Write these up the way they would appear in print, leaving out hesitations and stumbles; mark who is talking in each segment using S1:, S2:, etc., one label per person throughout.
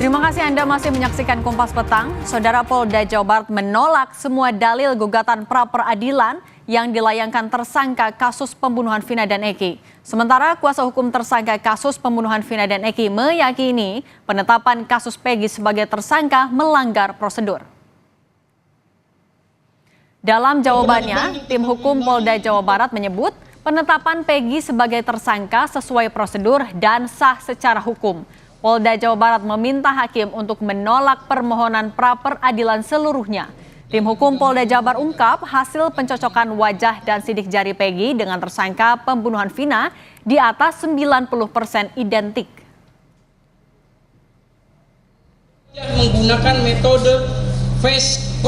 S1: Terima kasih Anda masih menyaksikan Kompas Petang. Saudara Polda Jawa Barat menolak semua dalil gugatan pra-peradilan yang dilayangkan tersangka kasus pembunuhan Vina dan Eki. Sementara kuasa hukum tersangka kasus pembunuhan Vina dan Eki meyakini penetapan kasus Peggy sebagai tersangka melanggar prosedur. Dalam jawabannya, tim hukum Polda Jawa Barat menyebut penetapan Peggy sebagai tersangka sesuai prosedur dan sah secara hukum. Polda Jawa Barat meminta hakim untuk menolak permohonan pra-peradilan seluruhnya. Tim hukum Polda Jabar ungkap hasil pencocokan wajah dan sidik jari Peggy dengan tersangka pembunuhan Vina di atas 90% identik.
S2: Menggunakan metode face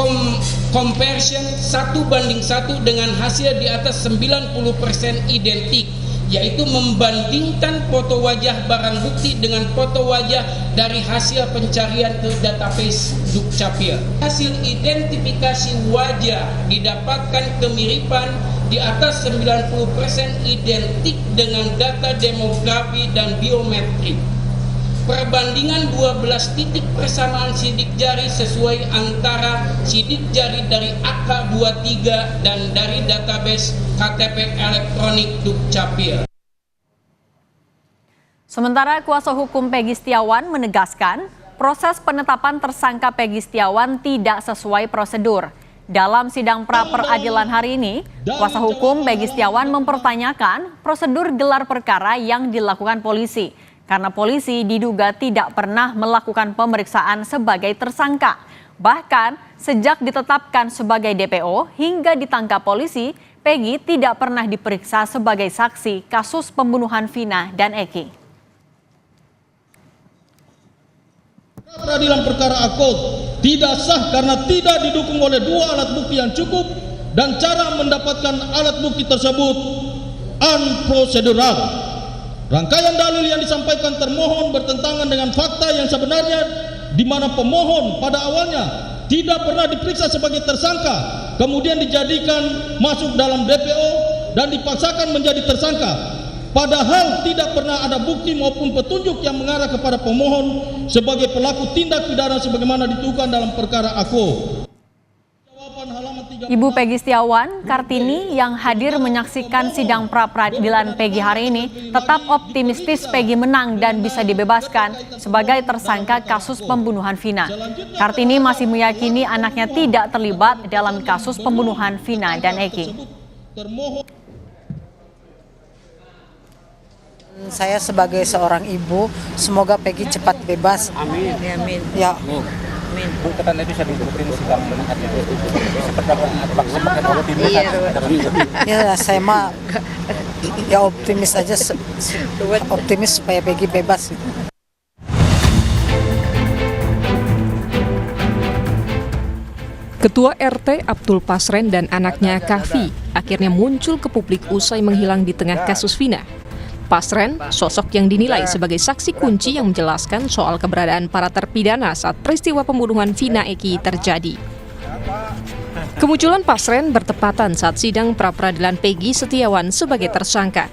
S2: comparison 1:1 dengan hasil di atas 90% identik, yaitu membandingkan foto wajah barang bukti dengan foto wajah dari hasil pencarian ke database Dukcapil. Hasil identifikasi wajah didapatkan kemiripan di atas 90% identik dengan data demografi dan biometrik. Perbandingan 12 titik persamaan sidik jari sesuai antara sidik jari dari AK23 dan dari database KTP elektronik Dukcapil.
S1: Sementara kuasa hukum Peggy Setiawan menegaskan proses penetapan tersangka Peggy Setiawan tidak sesuai prosedur. Dalam sidang pra-peradilan hari ini, kuasa hukum Peggy Setiawan mempertanyakan prosedur gelar perkara yang dilakukan polisi. Karena polisi diduga tidak pernah melakukan pemeriksaan sebagai tersangka. Bahkan sejak ditetapkan sebagai DPO hingga ditangkap polisi, Peggy tidak pernah diperiksa sebagai saksi kasus pembunuhan Vina dan Eki.
S3: Peradilan perkara Akut tidak sah karena tidak didukung oleh dua alat bukti yang cukup dan cara mendapatkan alat bukti tersebut unprocedural. Rangkaian dalil yang disampaikan termohon bertentangan dengan fakta yang sebenarnya, di mana pemohon pada awalnya tidak pernah diperiksa sebagai tersangka, kemudian dijadikan masuk dalam DPO dan dipaksakan menjadi tersangka. Padahal tidak pernah ada bukti maupun petunjuk yang mengarah kepada pemohon sebagai pelaku tindak pidana sebagaimana ditentukan dalam perkara AKO.
S1: Ibu Peggy Setiawan, Kartini, yang hadir menyaksikan sidang pra-peradilan Peggy hari ini, tetap optimistis Peggy menang dan bisa dibebaskan sebagai tersangka kasus pembunuhan Vina. Kartini masih meyakini anaknya tidak terlibat dalam kasus pembunuhan Vina dan Eki.
S4: Saya sebagai seorang ibu, semoga Peggy cepat bebas.
S5: Amin.
S4: Amin. Ya.
S5: Amin. Bukan itu saya dituturin sidang dengan hati seperti
S4: Ya, saya mah ya optimis aja, optimis supaya Peggy bebas.
S6: Ketua RT Abdul Pasren dan anaknya Kahfi akhirnya muncul ke publik usai menghilang di tengah kasus Vina. Pasren, sosok yang dinilai sebagai saksi kunci yang menjelaskan soal keberadaan para terpidana saat peristiwa pembunuhan Vina Eki terjadi. Kemunculan Pasren bertepatan saat sidang pra-peradilan Peggy Setiawan sebagai tersangka.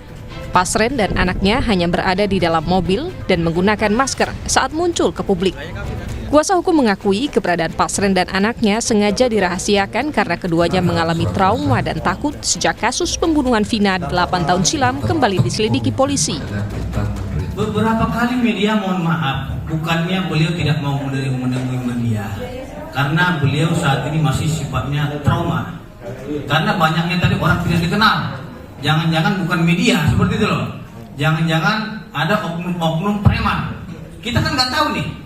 S6: Pasren dan anaknya hanya berada di dalam mobil dan menggunakan masker saat muncul ke publik. Kuasa hukum mengakui keberadaan Pasren dan anaknya sengaja dirahasiakan karena keduanya mengalami trauma dan takut sejak kasus pembunuhan Vina 8 tahun silam kembali diselidiki polisi.
S7: Beberapa kali media mohon maaf, bukannya beliau tidak mau menemui media, karena beliau saat ini masih sifatnya trauma. Karena banyaknya tadi orang tidak dikenal. Jangan-jangan bukan media seperti itu loh. Jangan-jangan ada oknum-oknum preman. Kita kan nggak tahu nih.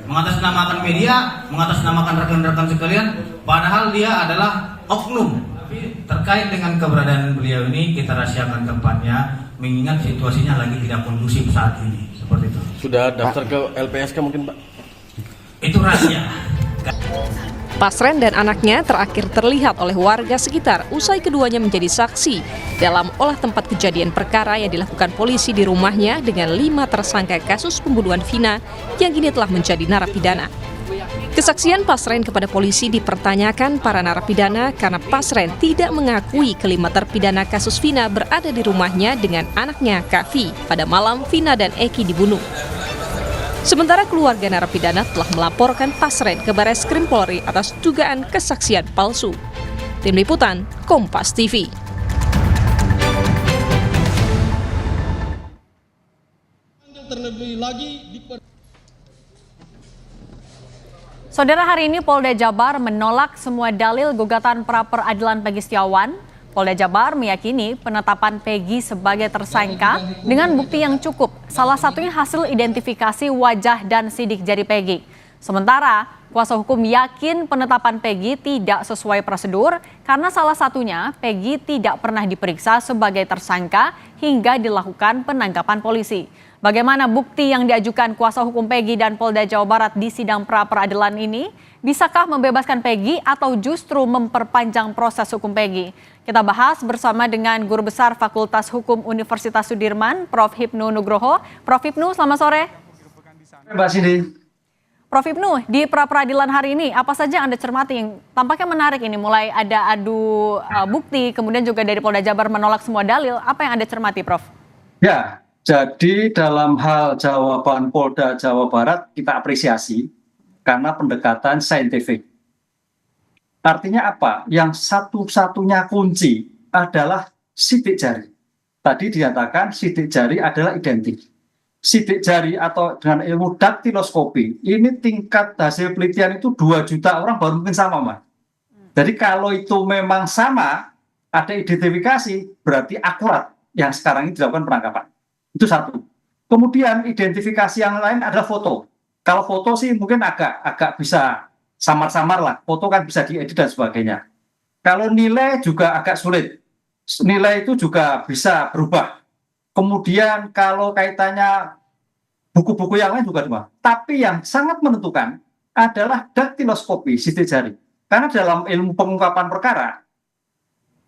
S7: Mengatasnamakan media, mengatasnamakan rekan-rekan sekalian, padahal dia adalah oknum. Terkait dengan keberadaan beliau ini, kita rahasiakan tempatnya, mengingat situasinya lagi tidak kondusif saat ini, seperti itu.
S5: Sudah daftar ke LPSK mungkin, Pak?
S7: Itu rahasia.
S6: Pasren dan anaknya terakhir terlihat oleh warga sekitar usai keduanya menjadi saksi dalam olah tempat kejadian perkara yang dilakukan polisi di rumahnya dengan 5 tersangka kasus pembunuhan Vina yang kini telah menjadi narapidana. Kesaksian Pasren kepada polisi dipertanyakan para narapidana karena Pasren tidak mengakui kelima terpidana kasus Vina berada di rumahnya dengan anaknya Kahfi pada malam Vina dan Eki dibunuh. Sementara keluarga narapidana telah melaporkan Pasren ke Bareskrim Polri atas dugaan kesaksian palsu. Tim Liputan, Kompas TV.
S3: Terlebih lagi
S1: Saudara, hari ini Polda Jabar menolak semua dalil gugatan pra-peradilan Peggy Setiawan. Polda Jabar meyakini penetapan Peggy sebagai tersangka dengan bukti yang cukup. Salah satunya hasil identifikasi wajah dan sidik jari Peggy. Sementara kuasa hukum yakin penetapan Peggy tidak sesuai prosedur karena salah satunya Peggy tidak pernah diperiksa sebagai tersangka hingga dilakukan penangkapan polisi. Bagaimana bukti yang diajukan kuasa hukum Peggy dan Polda Jawa Barat di sidang pra-peradilan ini? Bisakah membebaskan Peggy atau justru memperpanjang proses hukum Peggy? Kita bahas bersama dengan Guru Besar Fakultas Hukum Universitas Sudirman, Prof. Hipnu Nugroho. Prof. Hipnu, selamat sore.
S8: Mbak Cindy.
S1: Prof. Hipnu, di pra-peradilan hari ini apa saja Anda cermati yang tampaknya menarik ini? Mulai ada adu bukti, kemudian juga dari Polda Jabar menolak semua dalil. Apa yang Anda cermati, Prof?
S8: Ya, jadi dalam hal jawaban Polda Jawa Barat kita apresiasi karena pendekatan saintifik. Artinya apa? Yang satu-satunya kunci adalah sidik jari. Tadi dinyatakan sidik jari adalah identik. Sidik jari atau dengan ilmu daktiloskopi, ini tingkat hasil penelitian itu 2 juta orang baru mungkin sama, Mas. Jadi kalau itu memang sama, ada identifikasi, berarti akurat yang sekarang ini dilakukan penangkapan. Itu satu. Kemudian identifikasi yang lain adalah foto. Kalau foto sih mungkin agak bisa samar-samar lah. Foto kan bisa diedit dan sebagainya. Kalau nilai juga agak sulit. Nilai itu juga bisa berubah. Kemudian kalau kaitannya buku-buku yang lain juga cuma. Tapi yang sangat menentukan adalah daktiloskopi, sidik jari. Karena dalam ilmu pengungkapan perkara,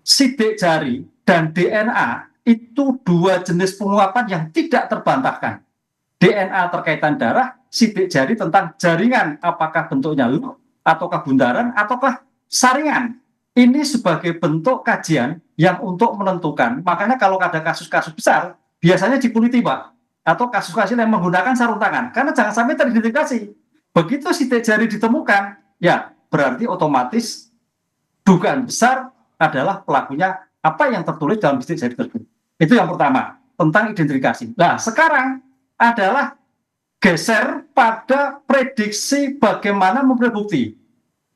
S8: sidik jari dan DNA itu 2 jenis pengungkapan yang tidak terbantahkan. DNA terkaitan darah, sidik jari tentang jaringan, apakah bentuknya loop, ataukah bundaran, ataukah saringan. Ini sebagai bentuk kajian yang untuk menentukan. Makanya kalau ada kasus-kasus besar, biasanya dikuliti, Pak. Atau kasus-kasus yang menggunakan sarung tangan. Karena jangan sampai teridentifikasi. Begitu sidik jari ditemukan, ya berarti otomatis dugaan besar adalah pelakunya apa yang tertulis dalam sidik jari tersebut. Itu yang pertama, tentang identifikasi. Nah, sekarang adalah geser pada prediksi bagaimana memperoleh bukti.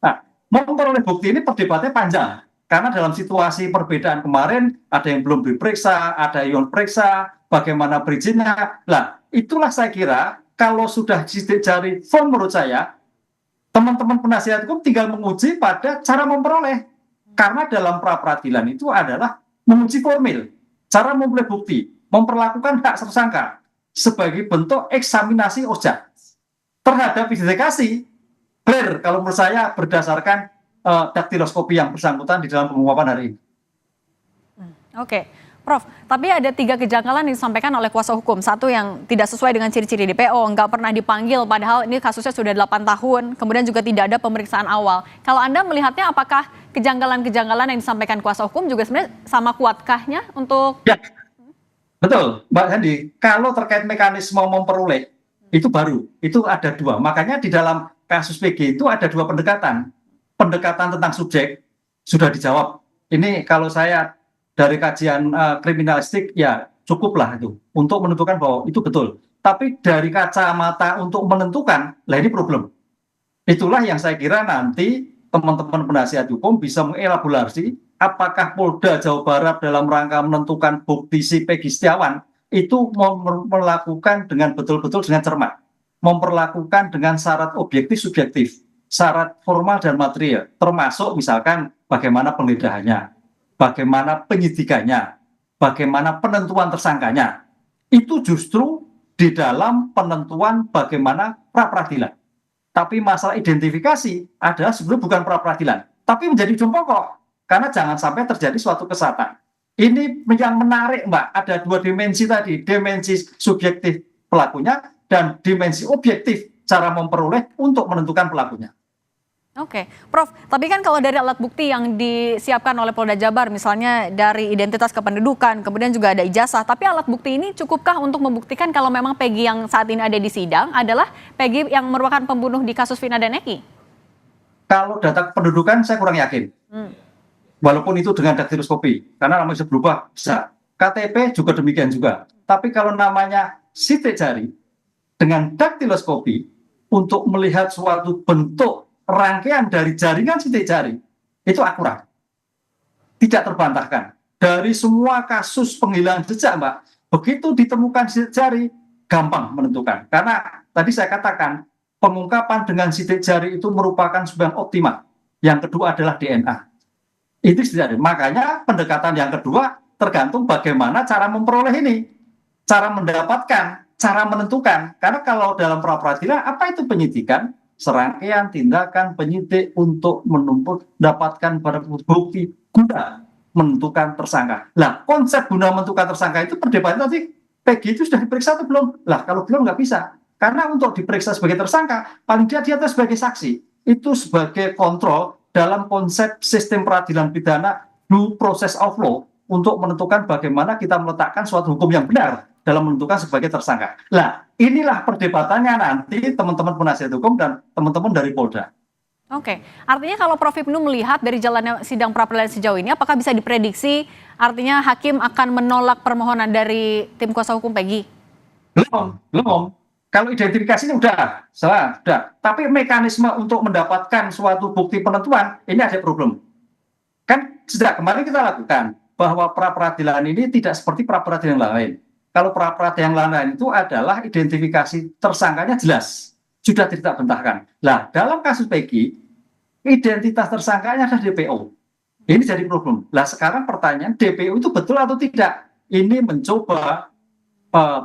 S8: Nah, memperoleh bukti ini perdebatannya panjang. Karena dalam situasi perbedaan kemarin, ada yang belum diperiksa, ada yang periksa, bagaimana perizinnya. Nah, itulah saya kira, kalau sudah sidik jari firm menurut saya, teman-teman penasihat hukum tinggal menguji pada cara memperoleh. Karena dalam pra-peradilan itu adalah menguji formil. Cara memperoleh bukti, memperlakukan hak tersangka sebagai bentuk eksaminasi ojek terhadap identifikasi. Clear kalau menurut saya berdasarkan daktiloskopi yang bersangkutan di dalam pengungkapan hari ini.
S1: Oke, Prof. Tapi ada 3 kejanggalan yang disampaikan oleh kuasa hukum. Satu yang tidak sesuai dengan ciri-ciri DPO, nggak pernah dipanggil, padahal ini kasusnya sudah 8 tahun. Kemudian juga tidak ada pemeriksaan awal. Kalau Anda melihatnya, apakah kejanggalan-kejanggalan yang disampaikan kuasa hukum juga sebenarnya sama kuatkahnya untuk...
S8: Ya, betul, Mbak Sandi. Kalau terkait mekanisme memperoleh, itu baru. Itu ada 2. Makanya di dalam kasus PG itu ada 2 pendekatan. Pendekatan tentang subjek sudah dijawab. Ini kalau saya dari kajian kriminalistik, ya cukuplah itu untuk menentukan bahwa itu betul. Tapi dari kacamata untuk menentukan, lah ini problem. Itulah yang saya kira nanti teman-teman penasihat hukum bisa mengelaborasi apakah Polda Jawa Barat dalam rangka menentukan bukti si Peggy Setiawan itu melakukan dengan betul-betul dengan cermat, memperlakukan dengan syarat objektif subjektif, syarat formal dan material, termasuk misalkan bagaimana penggeledahannya, bagaimana penyidikannya, bagaimana penentuan tersangkanya. Itu justru di dalam penentuan bagaimana pra-peradilan. Tapi masalah identifikasi adalah sebenarnya bukan pra-peradilan, tapi menjadi ujung pokok. Karena jangan sampai terjadi suatu kesalahan. Ini yang menarik, Mbak. Ada 2 dimensi tadi, dimensi subjektif pelakunya dan dimensi objektif cara memperoleh untuk menentukan pelakunya.
S1: Oke, Prof. Tapi kan kalau dari alat bukti yang disiapkan oleh Polda Jabar, misalnya dari identitas kependudukan, kemudian juga ada ijazah, tapi alat bukti ini cukupkah untuk membuktikan kalau memang Peggy yang saat ini ada di sidang adalah Peggy yang merupakan pembunuh di kasus Vina dan Eki?
S8: Kalau data kependudukan saya kurang yakin. Walaupun itu dengan daktiloskopi, karena namanya bisa berubah, bisa. KTP juga demikian juga. Tapi kalau namanya sidik jari dengan daktiloskopi untuk melihat suatu bentuk rangkaian dari jaringan sidik jari, itu akurat. Tidak terbantahkan. Dari semua kasus penghilangan jejak, Mbak, begitu ditemukan sidik jari, gampang menentukan. Karena tadi saya katakan, pengungkapan dengan sidik jari itu merupakan sebuah optimal. Yang kedua adalah DNA. Itu sidik jari. Makanya pendekatan yang kedua tergantung bagaimana cara memperoleh ini. Cara mendapatkan, cara menentukan. Karena kalau dalam pra-peradilan, apa itu penyidikan? Serangkaian tindakan penyidik untuk mendapatkan barang bukti guna menentukan tersangka. Lah, konsep guna menentukan tersangka itu perdebatan tadi, Peggy itu sudah diperiksa atau belum? Lah, kalau belum nggak bisa. Karena untuk diperiksa sebagai tersangka, paling dia sebagai saksi. Itu sebagai kontrol dalam konsep sistem peradilan pidana due process of law untuk menentukan bagaimana kita meletakkan suatu hukum yang benar dalam menentukan sebagai tersangka. Nah, inilah perdebatannya nanti teman-teman penasihat hukum dan teman-teman dari Polda.
S1: Oke, artinya kalau Prof. Hipnu melihat dari jalannya sidang pra-peradilan sejauh ini, apakah bisa diprediksi artinya hakim akan menolak permohonan dari tim kuasa hukum Peggy?
S8: Belum. Kalau identifikasinya sudah. Tapi mekanisme untuk mendapatkan suatu bukti penentuan, ini ada problem. Kan sejak kemarin kita lakukan bahwa pra-peradilan ini tidak seperti pra-peradilan yang lain. Kalau pra-peradilan yang lain itu adalah identifikasi tersangkanya jelas, sudah tidak bantahkan. Nah, dalam kasus Peggy, identitas tersangkanya adalah DPO. Ini jadi problem. Nah, sekarang pertanyaan, DPO itu betul atau tidak? Ini mencoba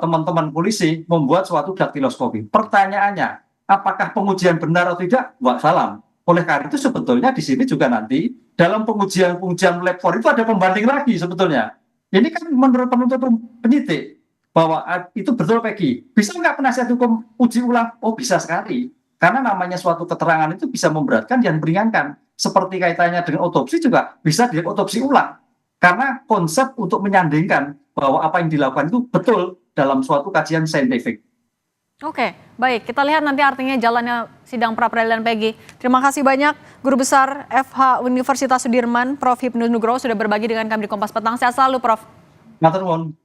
S8: teman-teman polisi membuat suatu daktiloskopi. Pertanyaannya, apakah pengujian benar atau tidak? Wassalam. Oleh karena itu sebetulnya di sini juga nanti dalam pengujian lab 4 itu ada pembanding lagi sebetulnya. Ini kan menurut penuntut penyidik bahwa itu betul Peggy. Bisa nggak penasihat hukum uji ulang? Oh, bisa sekali. Karena namanya suatu keterangan itu bisa memberatkan dan meringankan. Seperti kaitannya dengan otopsi juga bisa diotopsi ulang. Karena konsep untuk menyandingkan bahwa apa yang dilakukan itu betul dalam suatu kajian saintifik.
S1: Oke, baik. Kita lihat nanti artinya jalannya sidang pra-peradilan Peggy. Terima kasih banyak Guru Besar FH Universitas Sudirman, Prof. Hipnu Nugroho sudah berbagi dengan kami di Kompas Petang. Sehat selalu, Prof.
S8: Matur nuwun.